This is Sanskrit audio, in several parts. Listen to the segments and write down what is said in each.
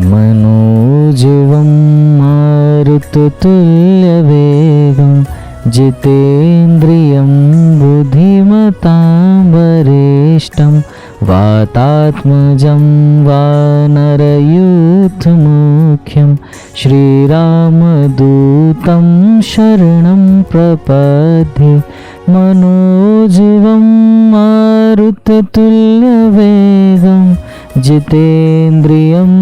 मनोजवं मारुततुल्यवेगं जितेन्द्रियं बुद्धिमतां वरिष्ठं वातात्मजं वानरयूथमुख्यं श्रीरामदूतं शरणं प्रपद्ये। मनोजवं मारुततुल्यवेगं जितेन्द्रियं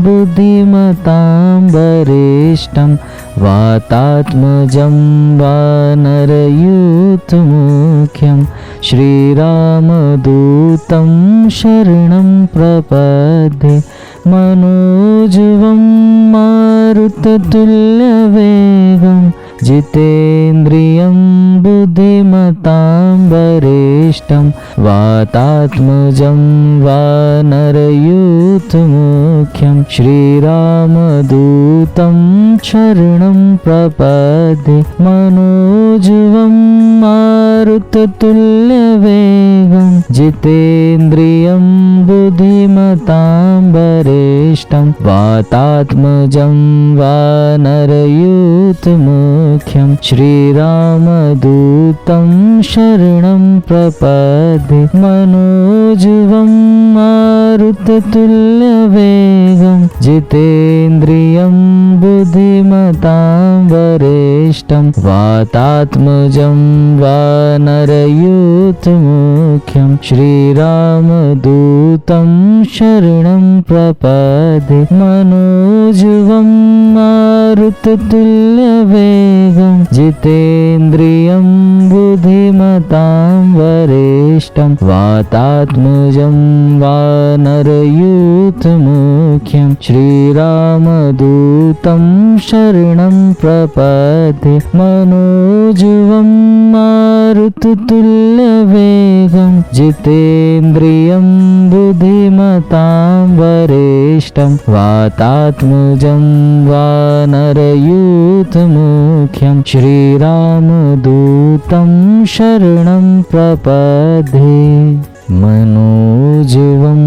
बुद्धिमतां वरिष्ठं वातात्मजं वानरयूथमुख्यं श्रीरामदूतं शरणं प्रपद्ये। मनोजवं मारुततुल्यवेगं जितेन्द्रियं बुद्धिमतां वरिष्ठं वातात्मजं वानरयूथमुख्यं श्रीरामदूतं शरणं प्रपद्ये। मनोजवं मारुततुल्यवेगं जितेन्द्रियं बुद्धिमतां वरिष्ठं वातात्मजं वानरयूथमुख्यं श्रीरामदूतं शरणं प्रपद्ये। मनोजवं मारुततुल्यवेगं जितेन्द्रियं बुद्धिमतां वरिष्ठं वातात्मजं वानरयूथमुख्यं श्रीरामदूतं शरणं प्रपद्ये। मनोजवं मारुततुल्यवेगं जितेन्द्रियं बुद्धिमतां वरिष्ठं वातात्मजं वानरयूथमुख्यं श्रीरामदूतं शरणं प्रपद्ये। मनोजवं मारुततुल्यवेगं जितेन्द्रियं बुद्धिमतां वरिष्ठं वातात्मजं वानरयूथमुख्यं श्रीरामदूतं शरणं प्रपद्ये। मनोजवं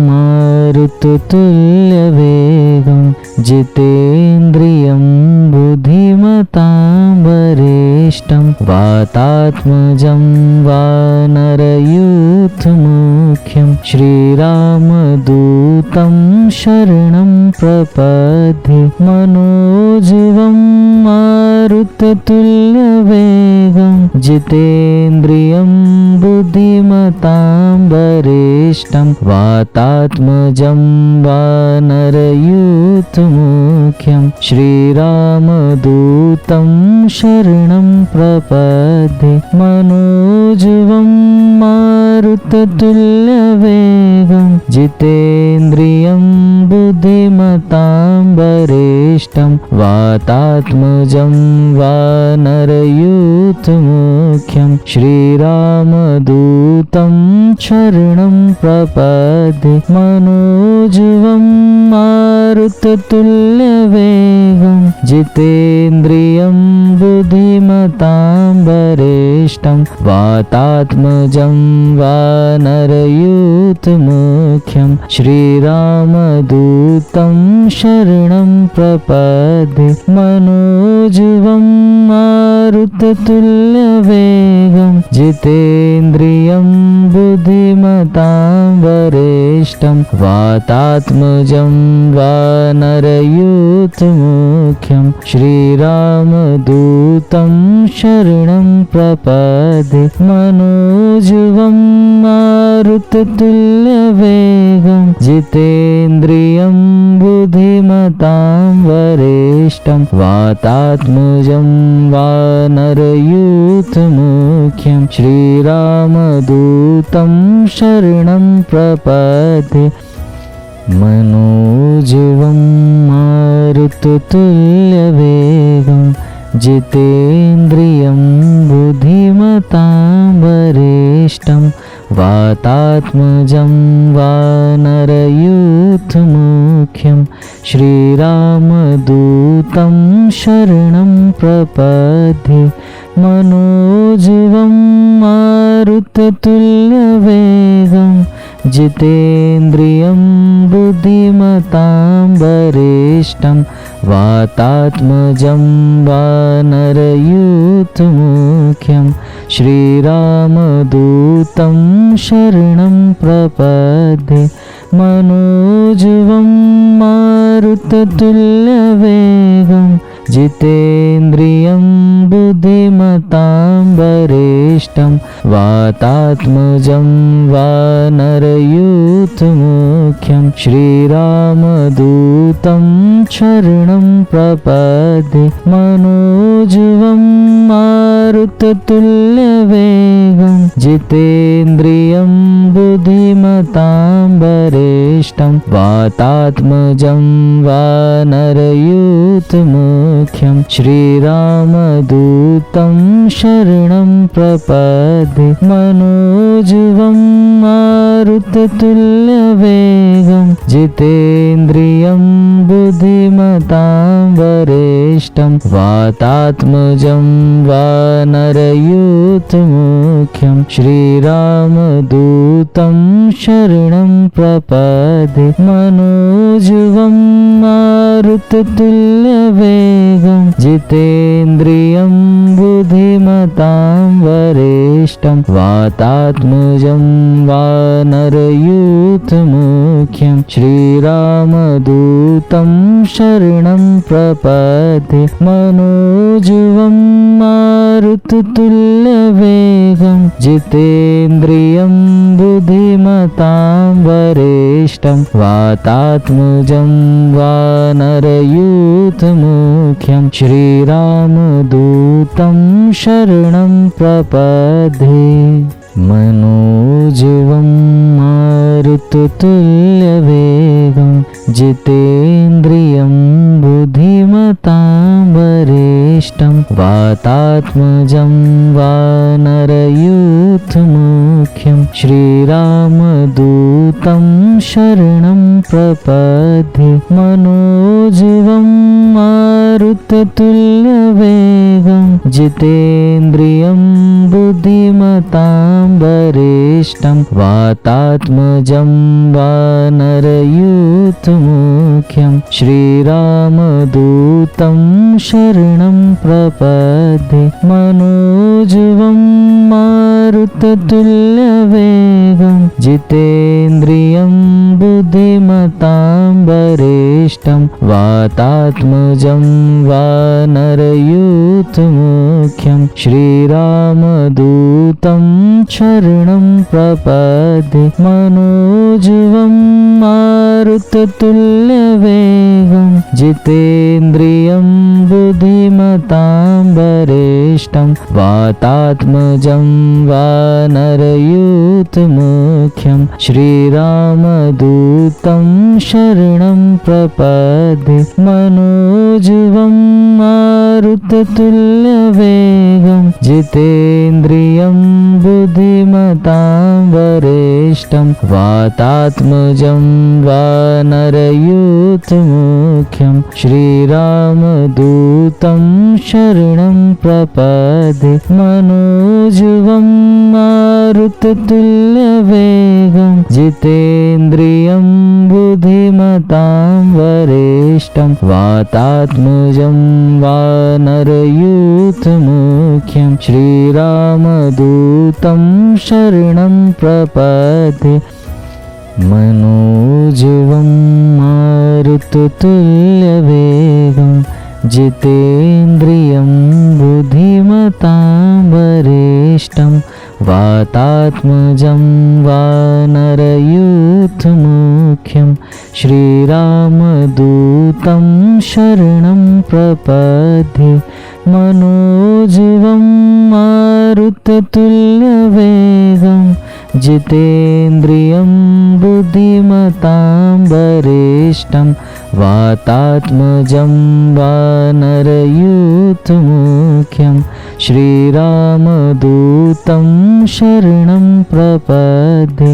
मारुततुल्यवेगं जितेन्द्रियं बुद्धिमतां वरिष्ठं वातात्मजं वानरयूथमुख्यं श्रीरामदूतं शरणं प्रपद्ये। मनोजवं मारुततुल्यवेगं जितेन्द्रियं बुद्धिमतां वरिष्ठं वातात्मजं वानरयूथमुख्यं श्रीरामदूतं शरणं प्रपद्ये। मनोजवं मारुततुल्यवेगं जितेन्द्रियं बुद्धिमतां वरिष्ठं वातात्मजं वानरयूथमुख्यं श्रीरामदूतं शरणं प्रपद्ये। मनोजवं मारुततुल्यवेगं जितेन्द्रियं बुद्धिमतां वरिष्ठं वातात्मजं वानरयूथमुख्यं श्रीरामदूतं शरणं प्रपद्ये। मनोजवं मारुततुल्यवेगं जितेन्द्रियं बुद्धिमतां वरिष्ठं वातात्मजं वानरयूथमुख्यं श्रीरामदूतं शरणं प्रपद्ये। मनोजवं मारुततुल्यवेगं जितेन्द्रियं बुद्धिमतां वरिष्ठं वातात्मजं वानरयूथमुख्यं श्रीरामदूतं शरणं प्रपद्ये। मनोजवं मारुततुल्यवेगं जितेन्द्रियं बुद्धिमतां वरिष्ठं वातात्मजं वानरयूथमुख्यं श्रीरामदूतं शरणं प्रपद्ये। मनोजवं मारुततुल्यवेगं जितेन्द्रियं बुद्धिमतां वरिष्ठं वातात्मजं वानरयूथमुख्यं श्रीरामदूतं शरणं प्रपद्ये मनोजवं मारुततुल्यवेगं जितेन्द्रियं बुद्धिमतां वरिष्ठं वातात्मजं वानरयूथमुख्यं श्रीरामदूतं शरणं प्रपद्ये मनोजवं मारुततुल्यवेगं जितेन्द्रियं बुद्धिमतां वरिष्ठं वातात्मजं वानरयूथमुख्यं श्रीरामदूतं शरणं प्रपद्ये मनोजवं मारुततुल्यवेगं जितेन्द्रियं बुद्धिमतां वरिष्ठं वातात्मजं वानरयूथमुख्यं श्रीरामदूतं शरणं प्रपद्ये मनोजवं मारुततुल्यवेगं जितेन्द्रियं बुद्धिमतां वरिष्ठं वातात्मजं वानरयूथमुख्यं श्रीरामदूतं शरणं प्रपद्ये मनोजवं मारुततुल्यवेगं जितेन्द्रियं बुद्धिमतां वरिष्ठं वातात्मजं वानरयूथमुख्यं श्रीरामदूतं शरणं प्रपद्ये मनोजवं मारुततुल्यवेगं जितेन्द्रियं बुद्धिमतां वरिष्ठं वातात्मजं वानरयूथमुख्यं श्रीरामदूतं शरणं प्रपद्ये मनोजवं मारुततुल्यवेगं जितेन्द्रियं बुद्धिमतां वरिष्ठं वातात्मजं वानरयूथमुख्यं श्रीरामदूतं शरणं प्रपद्ये मनोजवं मारुततुल्यवेगं जितेन्द्रियं बुद्धिमतां वरिष्ठं वातात्मजं वानरयूथमुख्यं श्रीरामदूतं शरणं प्रपद्ये मनोजवं मारुततुल्यवेगं जितेन्द्रियं बुद्धिमतां वरिष्ठं वातात्मजं वानरयूथमुख्यं श्रीरामदूतं शरणं प्रपद्ये मनोजवं मारुततुल्यवेगं जितेन्द्रियं बुद्धिमतां वरिष्ठं वातात्मजं वानरयूथमुख्यं श्रीरामदूतं शरणं प्रपद्ये मनोजवं मारुततुल्यवेगं जितेन्द्रियं बुद्धिमतां वरिष्ठं वातात्मजं वानरयूथमुख्यं श्रीरामदूतं शरणं प्रपद्ये मनोजवं मारुततुल्यवेगं जितेन्द्रियं बुद्धिमतां वरिष्ठं वातात्मजं वानरयूथमुख्यं श्रीरामदूतं शरणं प्रपद्ये मनोजवं मारुततुल्यवेगं जितेन्द्रियं बुद्धिमतां वरिष्ठं वातात्मजं वानरयूथमुख्यं श्रीरामदूतं शरणं प्रपद्ये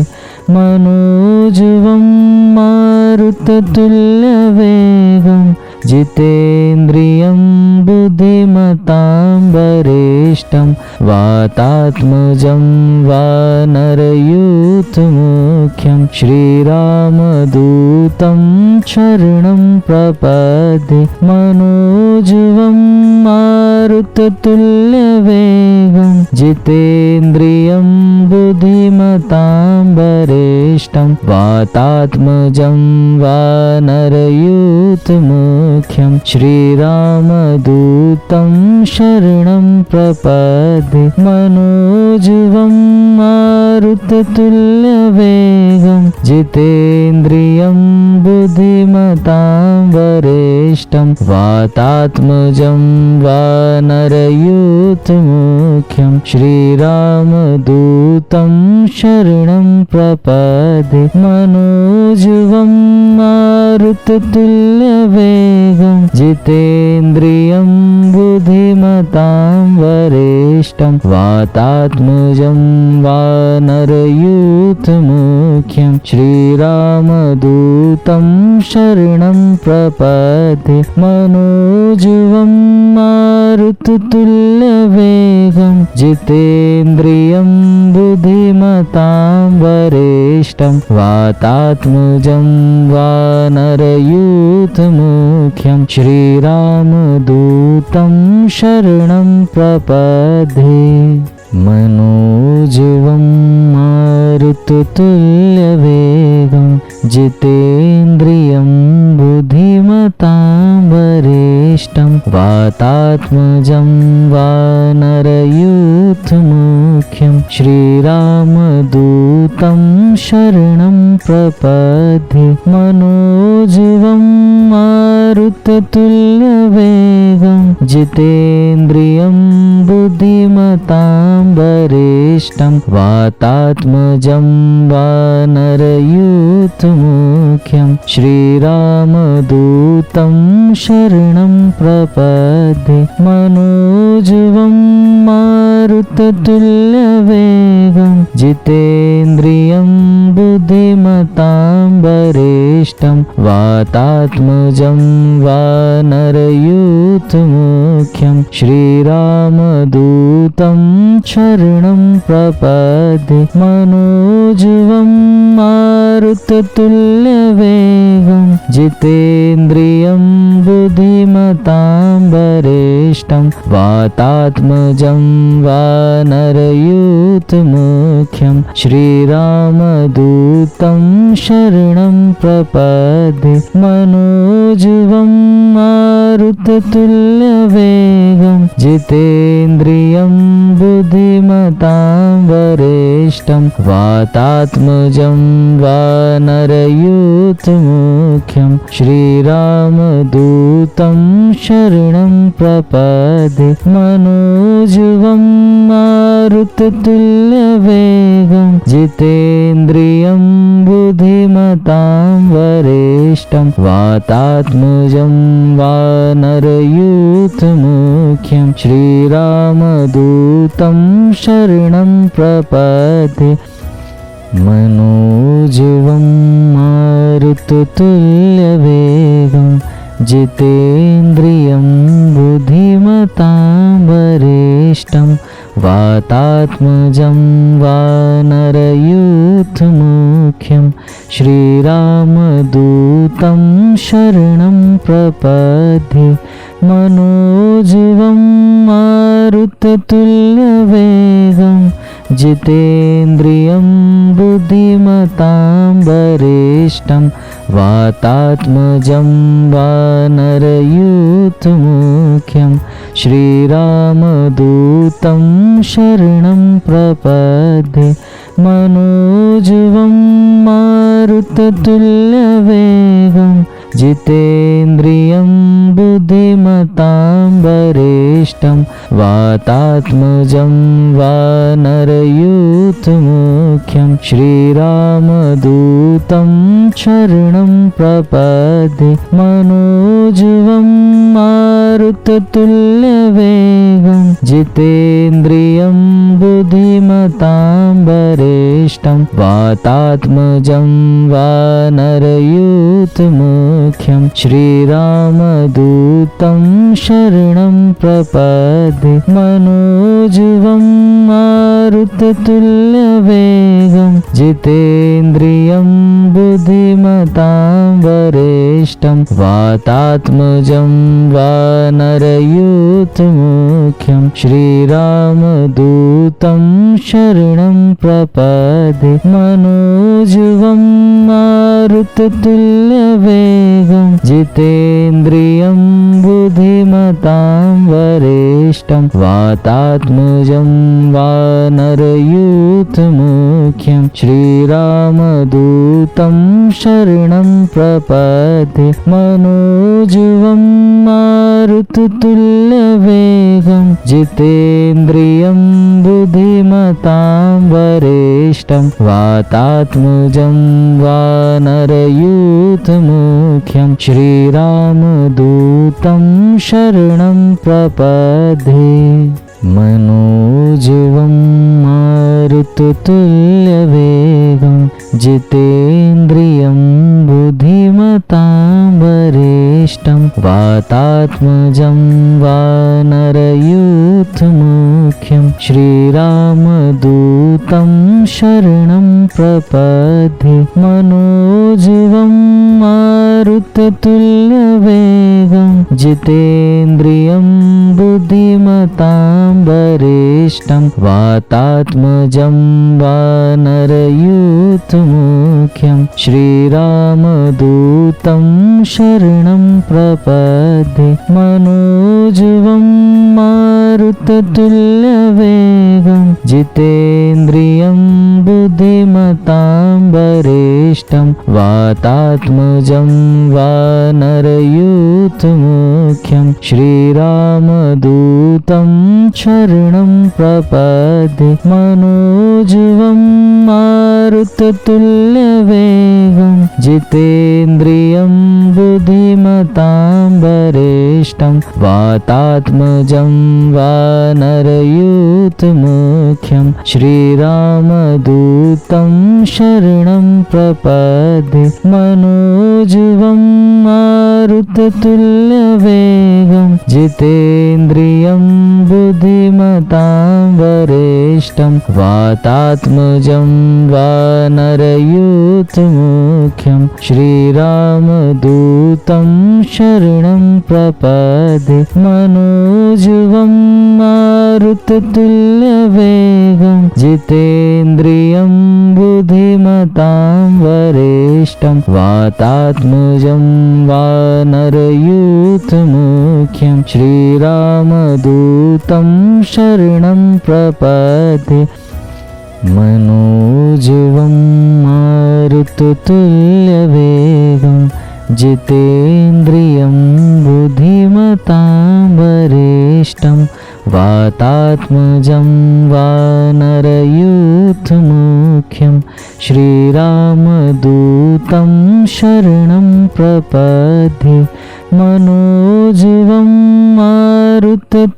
मनोजवं मारुततुल्यवेगं जितेन्द्रियं बुद्धिमतां वरिष्ठं वातात्मजं वानरयूथमुख्यं श्रीरामदूतं शरणं प्रपद्ये मनोजवं मारुततुल्यवेगं जितेन्द्रियं बुद्धिमतां वरिष्ठं वातात्मजं वानरयूथमुख्यं श्रीरामदूतं शरणं प्रपद्ये मनोजवं मारुततुल्यवेगं जितेन्द्रियं बुद्धिमतां वरिष्ठं वातात्मजं वानरयूथमुख्यं श्रीरामदूतं शरणं प्रपद्ये मनोजवं मारुततुल्यवेगं जितेन्द्रियं बुद्धिमतां वरिष्ठं वातात्मजं वानरयूथमुख्यं श्रीरामदूतं शरणं प्रपद्ये मनोजवं मारुततुल्यवेगं जितेन्द्रियं बुद्धिमतां वरिष्ठं वातात्मजं वानरयूथमुख्यं श्रीरामदूतं शरणं प्रपद्ये मनोजवं मारुततुल्यवेगं जितेन्द्रियं बुद्धिमतां वरिष्ठं वातात्मजं वानरयूथमुख्यं श्रीरामदूतं शरणं प्रपद्ये मनोजवं मारुततुल्यवेगं जितेन्द्रियं बुद्धिमतां वरिष्ठं वातात्मजं वानरयूथमुख्यं श्रीरामदूतं शरणं प्रपद्ये मनोजवं मारुततुल्यवेगं जितेन्द्रियं बुद्धिमतां वरिष्ठं वातात्मजं वानरयूथमुख्यं श्रीरामदूतं शरणं प्रपद्ये मनोजवं मारुततुल्यवेगं जितेन्द्रियं बुद्धिमतां वरिष्ठं वातात्मजं वानरयूथमुख्यं श्रीरामदूतं शरणं प्रपद्ये मनोजवं मारुततुल्यवेगं जितेन्द्रियं बुद्धिमतां वरिष्ठं वातात्मजं वानरयूथमुख्यं श्रीरामदूतं शरणं प्रपद्ये मनोजवं मारुततुल्यवेगं जितेन्द्रियं बुद्धिमतां वरिष्ठं वातात्मजं वानरयूथमुख्यं श्रीरामदूतं शरणं प्रपद्ये मनोजवं मारुततुल्यवेगं जितेन्द्रियं बुद्धिमतां वरिष्ठं वातात्मजं वानरयूथमुख्यं श्रीरामदूतं शरणं प्रपद्ये मनोजवं मारुततुल्यवेगं जितेन्द्रियं बुद्धिमतां वरिष्ठं वातात्मजं वानरयूथमुख्यं श्रीरामदूतं शरणं प्रपद्ये मनोजवं मारुततुल्यवेगं जितेन्द्रियं बुद्धिमतां वरिष्ठं वातात्मजं वानरयूथमुख्यं श्रीरामदूतं शरणं प्रपद्ये मनोजवं मारुततुल्यवेगं जितेन्द्रियं बुद्धिमतां वरिष्ठं वातात्मजं वानरयूथमुख्यं श्रीरामदूतं शरणं प्रपद्ये मनोजवं मारुततुल्यवेगं जितेन्द्रियं बुद्धिमतां वरिष्ठं वातात्मजं वानरयूथमुख्यं श्रीरामदूतं शरणं प्रपद्ये मनोजवं मारुततुल्यवेगं जितेन्द्रियं बुद्धिमतां वरिष्ठं वातात्मजं वानरयूथमुख्यं श्रीरामदूतं शरणं प्रपद्ये मनोजवं मारुततुल्यवेगं जितेन्द्रियं बुद्धिमतां वरिष्ठं वातात्मजं वानरयूथमुख्यं श्रीरामदूतं शरणं प्रपद्ये मनोजवं मारुततुल्यवेगं जितेन्द्रियं बुद्धिमतां वरिष्ठं वातात्मजं वानरयूथमुख्यं श्रीरामदूतं शरणं प्रपद्ये मनोजवं मारुततुल्यवेगं जितेन्द्रियं बुद्धिमतां वरिष्ठं वातात्मजं वानरयूथमुख्यं श्रीरामदूतं शरणं प्रपद्ये मनोजवं मारुततुल्यवेगं जितेन्द्रियं बुद्धिमतां वरिष्ठं वातात्मजं वानरयूथमुख्यं श्रीरामदूतं शरणं प्रपद्ये मनोजवं मारुततुल्यवेगं जितेन्द्रियं बुद्धिमतां वरिष्ठं वातात्मजं वानरयूथमुख्यं श्रीरामदूतं शरणं प्रपद्ये मनोजवं मारुततुल्यवेगं जितेन्द्रियं बुद्धिमतां वरिष्ठं वातात्मजं वानरयूथमुख्यं श्रीरामदूतं शरणं प्रपद्ये मनोजवं मारुततुल्यवेगं जितेन्द्रियं बुद्धिमतां वरिष्ठं वातात्मजं वानरयूथमुख्यं श्रीरामदूतं शरणं प्रपद्ये मनोजवं मारुततुल्यवेगं जितेन्द्रियं बुद्धिमतां वरिष्ठं वातात्मजं वानरयूथमुख्यं श्रीरामदूतं शरणं प्रपद्ये मनोजवं मारुततुल्यवेगं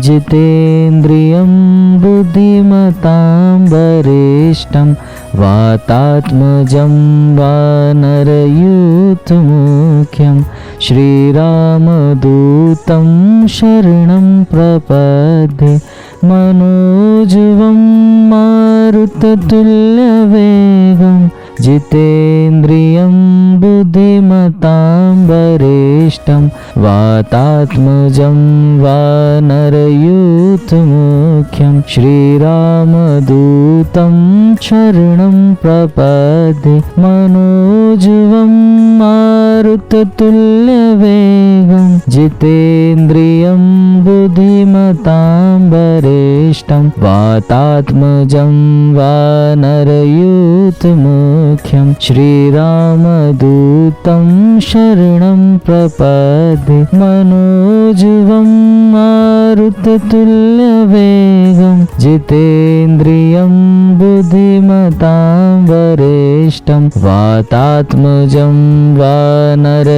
जितेन्द्रियं बुद्धिमतां वरिष्ठं वातात्मजं वानरयूथमुख्यं श्रीरामदूतं शरणं प्रपद्ये मनोजवं मारुततुल्यवेगं जितेन्द्रियं बुद्धिमतां वरिष्ठं वातात्मजं वानरयूथमुख्यं श्रीरामदूतं शरणं प्रपद्ये मनोजवं मारुततुल्यवेगं जितेन्द्रियं बुद्धिमतां वरिष्ठं वातात्मजं वानरयूथमुख्यं श्रीरामदूतं शरणं प्रपद्ये प्रपदे मनोजवं मारुततुल्यवेगं जितेन्द्रियं बुद्धिमतां वरिष्ठं वातात्मजं वानरयूथमुख्यं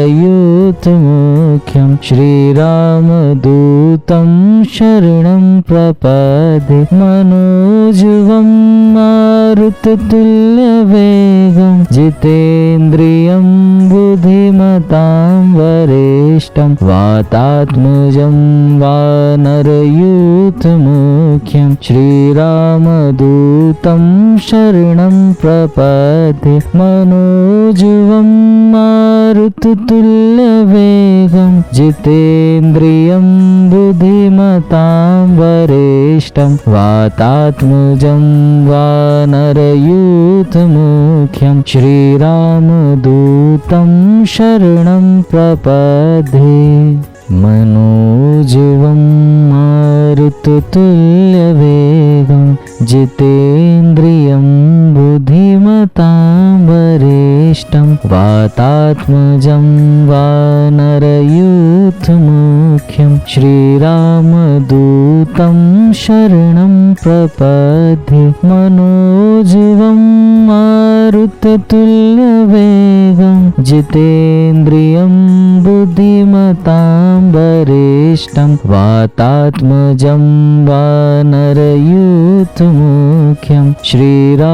श्रीरामदूतं शरणं प्रपदे मनोजवं मारुततुल्यवेगं जितेन्द्रियं बुद्धिमतां वरिष्ठं वातात्मजं वानरयूथमुख्यं श्रीरामदूतं शरणं प्रपदे मनोजवं मारुततुल्यवेगं जितेन्द्रियं बुद्धिमतां वरिष्ठं वातात्मजं वानरयूथमुख्यं श्रीरामदूतं शरणं प्रपदे मनोजवं मारुततुल्यवेगं जितेन्द्रियं बुद्धिमतां वरिष्ठं वातात्मजं वानरयूथमुख्यं श्रीरामदूतं शरणं प्रपदे मनोजवं मारुततुल्यवेगं जितेन्द्रियं बुद्धिमतां वरिष्ठं वातात्मजं वानरयूथमुख्यं श्रीरामदूतं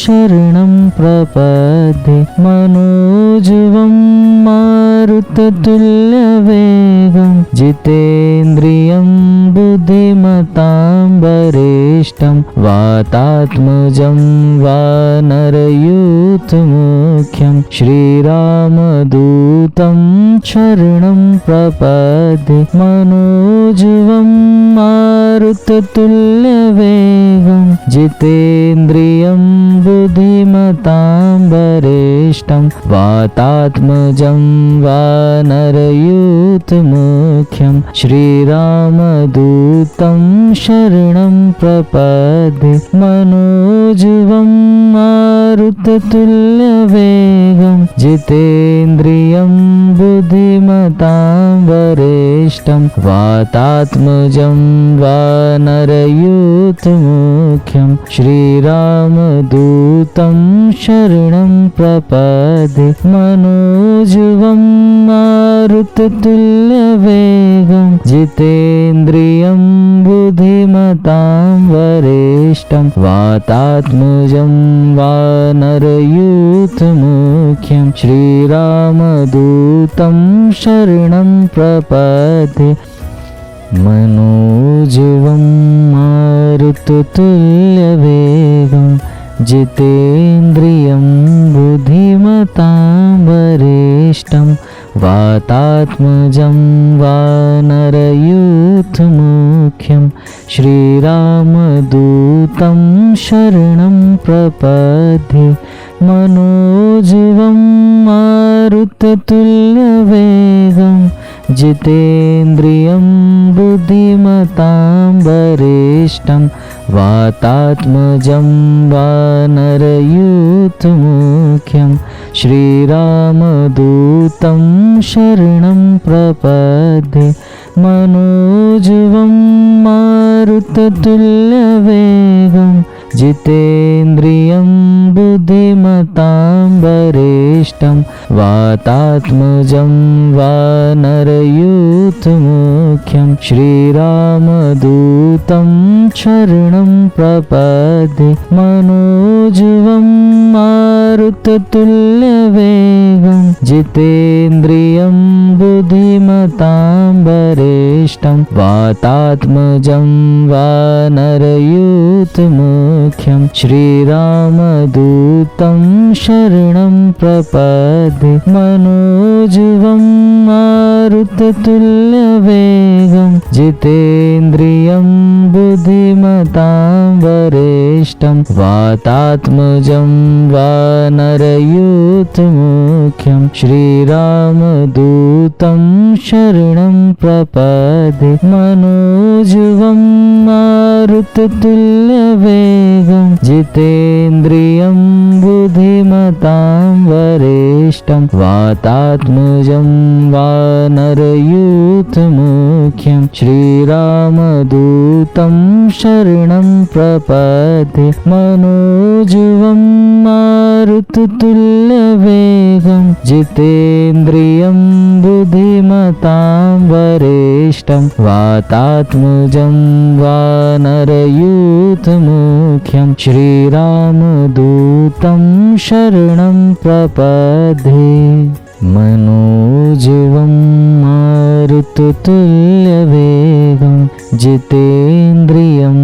शरणं प्रपदे मनोजवं मारुततुल्यवेगं जितेन्द्रियं बुद्धिमतां वरिष्ठं वातात्मजं वानरयूथमुख्यं श्रीरामदूतं शरणं प्रपदे मनोजवं मारुततुल्यवेगं जितेन्द्रियं बुद्धिमतां वरिष्ठं वातात्मजं वानरयूथमुख्यं श्रीरामदूतं शरणं प्रपदे मनोजवं मारुततुल्यवेगं जितेन्द्रियं बुद्धिमतां वरिष्ठं वातात्मजं वानरयूथमुख्यं श्रीरामदूतं शरणं प्रपदे मनोजवं मारुततुल्यवेगं जितेन्द्रियं बुद्धिमतां वरिष्ठं वातात्मजं वानरयूथमुख्यं श्रीरामदूतं शरणं प्रपदे मनोजवं मारुततुल्यवेगं जितेन्द्रियं बुद्धिमतां वरिष्ठं वातात्मजं वानरयूथमुख्यं श्रीरामदूतं शरणं प्रपदे मनोजवं मारुततुल्यवेगं जितेन्द्रियं बुद्धिमतां वरिष्ठं वातात्मजं वानरयूथमुख्यं श्रीरामदूतं शरणं प्रपदे मनोजवं मारुततुल्यवेगं जितेन्द्रियं बुद्धिमतां वरिष्ठं वातात्मजं वानरयूथमुख्यं श्रीरामदूतं शरणं प्रपदे मनोजवं मारुततुल्यवेगं जितेन्द्रियं बुद्धिमतां वरिष्ठं वातात्मजं वानरयूथमुख्यं श्रीरामदूतं शरणं प्रपदे मनोजवं मारुततुल्यवेगं जितेन्द्रियं बुद्धिमतां वरिष्ठं वातात्मजं वानरयूथमुख्यं श्रीरामदूतं शरणं प्रपदे मनोजवं मारुततुल्यवेगं जितेन्द्रियं बुद्धिमतां वरिष्ठं वातात्मजं वानरयूथमुख्यं श्रीरामदूतं शरणं प्रपद्ये मनोजुवं मारुततुल्यवेगं जितेन्द्रियं बुद्धिमतां वरिष्ठं वातात्मजं वानरयूथमुख्यं श्रीरामदूतं शरणं प्रपद्ये मनोजुवं मारुततुल्यवेगं जितेन्द्रियं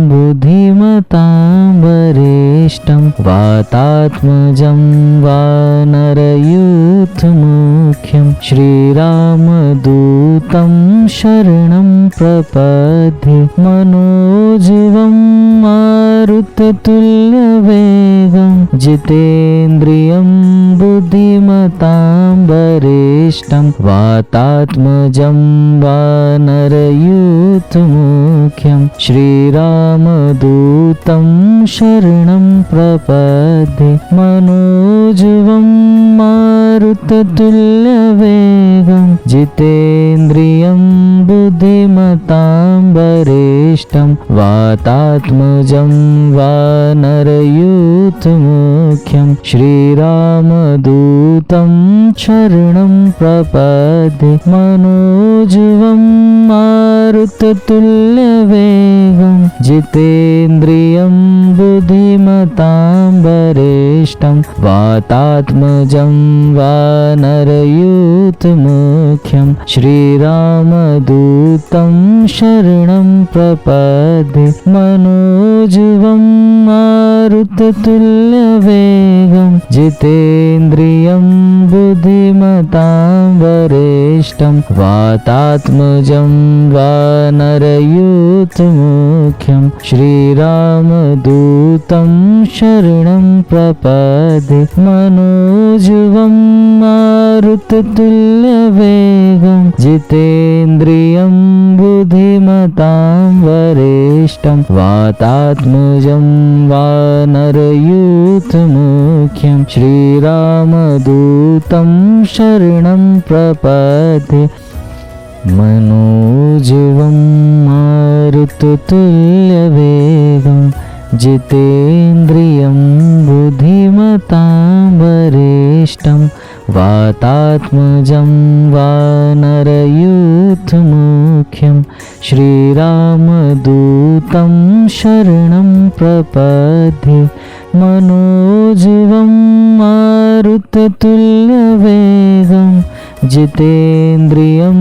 बुद्धिमतां वरिष्ठं वातात्मजं वानरयूथमुख्यं श्रीरामदूतं शरणं प्रपद्ये मनोजुवं मारुततुल्यवेगं जितेन्द्रियं बुद्धिमतां वरिष्ठं वातात्मजं वानरयूथमुख्यं श्रीरामदूतं शरणं प्रपद्ये मनोजुवं मारुततुल्यवेगं जितेन्द्रियं बुद्धिमतां वरिष्ठं वातात्मजं वानरयूथमुख्यं श्रीरामदूतं शरणं प्रपद्ये मनोजुवं मारुततुल्यवेगं जितेन्द्रियं बुद्धिमतां वरिष्ठं वातात्मजं वानरयूथमुख्यं श्रीरामदूतं शरणं प्रपद्ये मनोजुवं मारुततुल्यवेगं जितेन्द्रियं बुद्धिमतां वरिष्ठं वातात्मजं वानरयूथमुख्यं श्रीरामदूतं शरणं प्रपद्ये मनोजुवं मारुततुल्यवेगं जितेन्द्रियं बुद्धिमतां वरिष्ठं वातात्मजं वानरयूथमुख्यं श्रीरामदूतं शरणं प्रपद्ये मनोजुवं मारुततुल्यवेगं जितेन्द्रियं बुद्धिमतां वरिष्ठं वातात्मजं वानरयूथमुख्यं श्रीरामदूतं शरणं प्रपद्ये मनोजुवं मारुततुल्यवेगं जितेन्द्रियं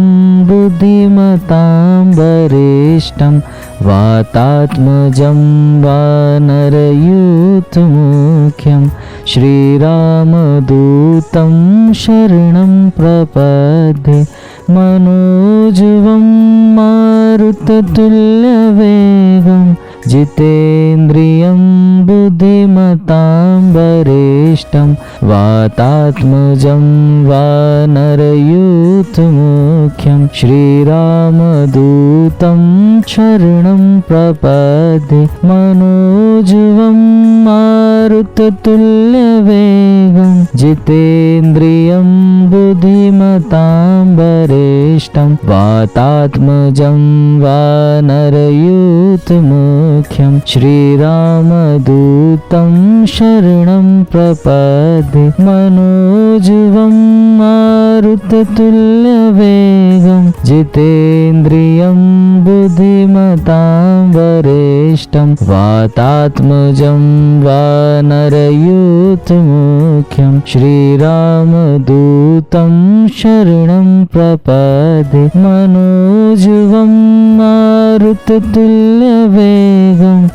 बुद्धिमतां वरिष्ठं वातात्मजं वानरयूथमुख्यं श्रीरामदूतं शरणं प्रपद्ये मनोजुवं मारुततुल्यवेगं जितेन्द्रियं बुद्धिमतां वरिष्ठं वातात्मजं वानरयूथमुख्यं श्रीरामदूतं शरणं प्रपद्ये मनोजुवं मारुततुल्यवेगं जितेन्द्रियं बुद्धिमतां वरिष्ठं वातात्मजं वानरयूथमुख्यं श्रीरामदूतं शरणं प्रपद्ये मनोजुवं मारुततुल्यवेगं जितेन्द्रियं बुद्धिमतां वरिष्ठं वातात्मजं वानरयूथमुख्यं श्रीरामदूतं शरणं प्रपद्ये मनोजुवं मारुततुल्यवेगं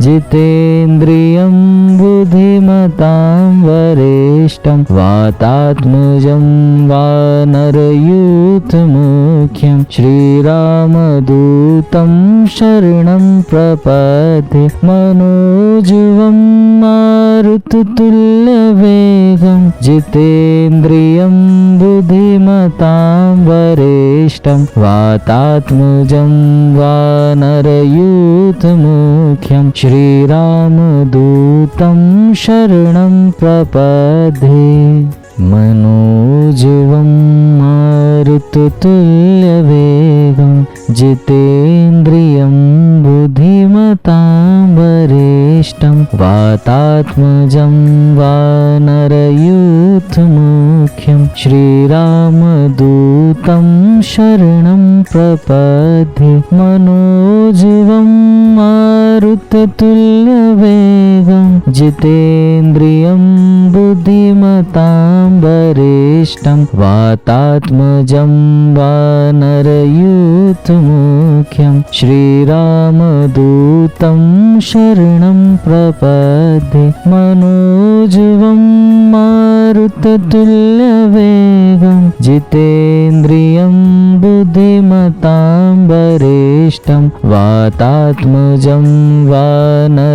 जितेन्द्रियं बुद्धिमतां वरिष्ठं वातात्मजं वानरयूथमुख्यं श्रीरामदूतं दूतं शरणं प्रपद्ये मनोजवं मारुततुल्यवेगं जितेन्द्रियं बुद्धिमतां वरिष्ठं वातात्मजं वानरयूथमुख्यं श्रीरामदूतं शरणं प्रपद्ये मनोजवं मारुततुल्यवेगं जितेन्द्रियं बुद्धिमतां वरिष्ठं वातात्मजं वानरयूथमुख्यं श्रीरामदूतं शरणं प्रपद्ये मनोजवं मारुततुल्यवेगं जितेन्द्रियं बुद्धिमतां वरिष्ठं वातात्मजं वानरयूथमुख्यं श्रीरामदूतं शरणं प्रपद्ये मनोजवं मारुततुल्यवेगं जितेन्द्रियं बुद्धिमतां वरिष्ठं वातात्मजं वानरयूथमुख्यं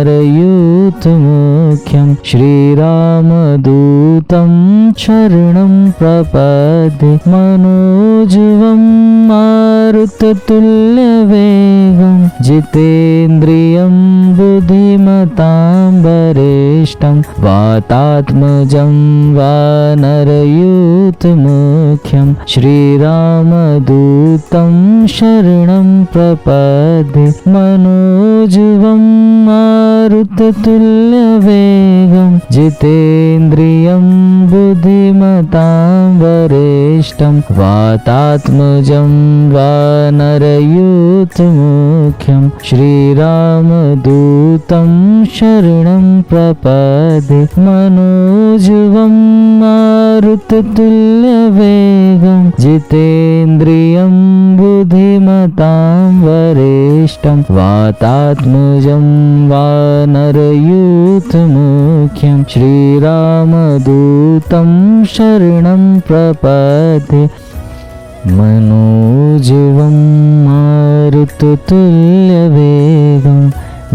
श्रीरामदूतं शरणं प्रपद्ये मनोजवं मारुततुल्यवेगं जितेन्द्रियं बुद्धिमतां वरिष्ठं वातात्मजं वानरयूथमुख्यं श्रीरामदूतं शरणं प्रपद्ये मनोजवं मारुततुल्यवेगं जितेन्द्रियं बुद्धिमतां वरिष्ठं वातात्मजं वानरयूथमुख्यं श्रीरामदूतं शरणं प्रपद्ये मनोजवं मारुततुल्यवेगं जितेन्द्रियं बुद्धिमतां वरिष्ठं वातात्मजं वानरयूथमुख्यं श्रीरामदूतं शरणं प्रपद्ये मनोजवं मारुततुल्यवेगं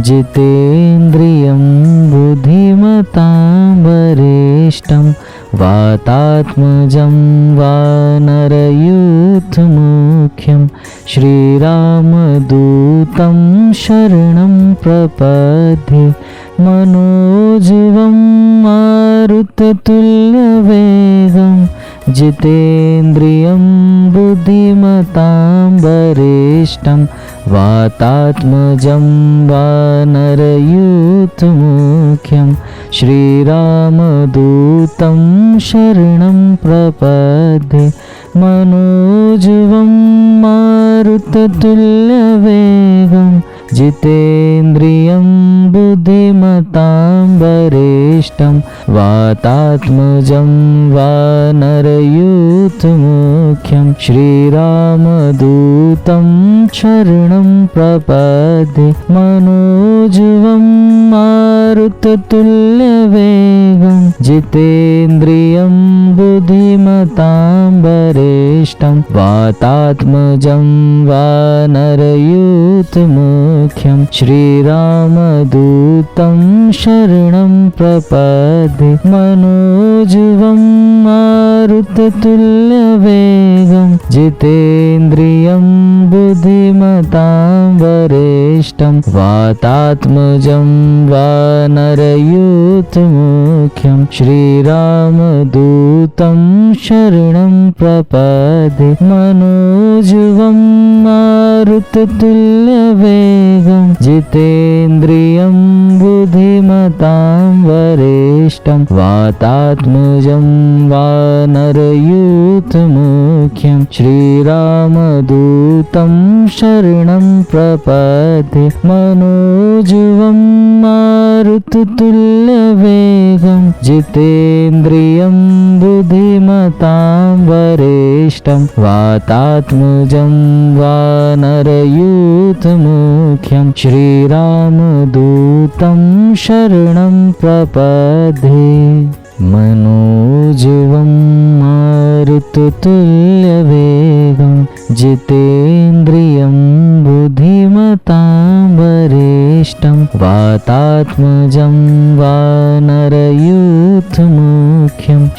जितेन्द्रियं बुद्धिमतां वरिष्ठं वातात्मजं वानरयूथमुख्यं श्रीरामदूतं शरणं प्रपद्ये मनोजवं मारुततुल्यवेगं जितेन्द्रियं बुद्धिमतां वरिष्ठं वातात्मजं वानरयूथमुख्यं श्रीरामदूतं शरणं प्रपद्ये मनोजवं मारुततुल्यवेगं जितेन्द्रियं बुद्धिमतां वरिष्ठं वातात्मजं वानरयूथमुख्यं श्रीरामदूतं शरणं प्रपद्ये मनोजवं मारुततुल्यवेगं जितेन्द्रियं बुद्धिमतां वरिष्ठं वातात्मजं वानरयूथमुख्यं श्रीरामदूतं शरणं प्रपद्ये मनोजवं मारुततुल्यवेगं जितेन्द्रियं बुद्धिमतां वरिष्ठं वातात्मजं वानरयूथमुख्यं श्रीरामदूतं शरणं प्रपद्ये मनोजवं मारुततुल्यवेगं जितेन्द्रियं बुद्धिमतां वरिष्ठं वातात्मजं वानरयूथमुख्यं श्रीरामदूतं शरणं प्रपद्ये मनोजवं मारुततुल्यवेगं जितेन्द्रियं बुद्धिमतां वरिष्ठं वातात्मजं वानरयूथमुख्यं श्रीरामदूतं शरणं प्रपद्ये मनोजवं मारुततुल्यवेगं जितेन्द्रियं बुद्धिमतां वातात्मजं वानरयूथमुख्यं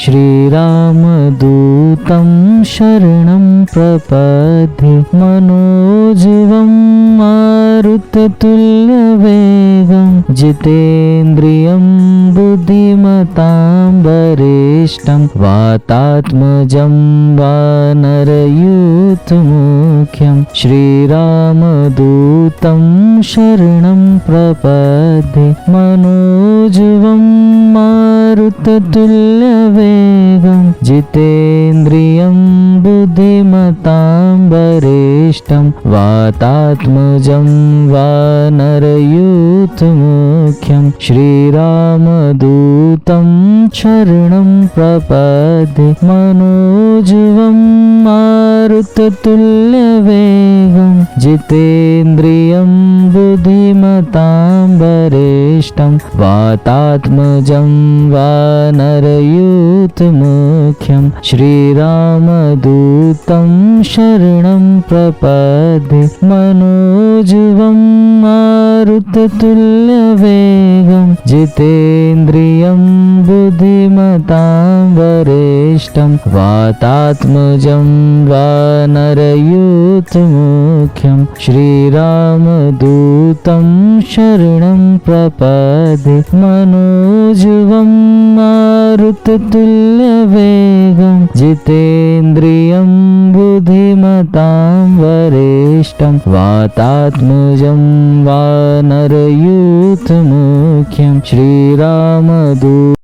श्रीरामदूतं शरणं प्रपद्ये मनोजवं मारुततुल्यवेगं जितेन्द्रियं बुद्धिमतां वरिष्ठं वातात्मजं वानरयूथमुख्यं श्रीरामदूतं शरणं प्रपद्ये मनोजवं मारुततुल्यवेगं जितेन्द्रियं बुद्धिमतां वरिष्ठं वातात्मजं वानरयूथमुख्यं श्रीरामदूतं शरणं प्रपद्ये मनोजवं मारुततुल्यवेगं जितेन्द्रियं बुद्धिमतां वरिष्ठं वातात्मजं वानरयूथमुख्यं श्रीरामदूतं शरणं प्रपद्ये मनोजवं मारुततुल्यवेगं जितेन्द्रियं बुद्धिमतां वरिष्ठं वातात्मजं वानरयूथमुख्यं श्रीरामदूतं शरणं प्रपद्ये मनोजवं मारुततुल्यवेगं जितेन्द्रियं बुद्धिमतां वरिष्ठं वातात्मजं वानरयूथमुख्यं श्रीरामदूतं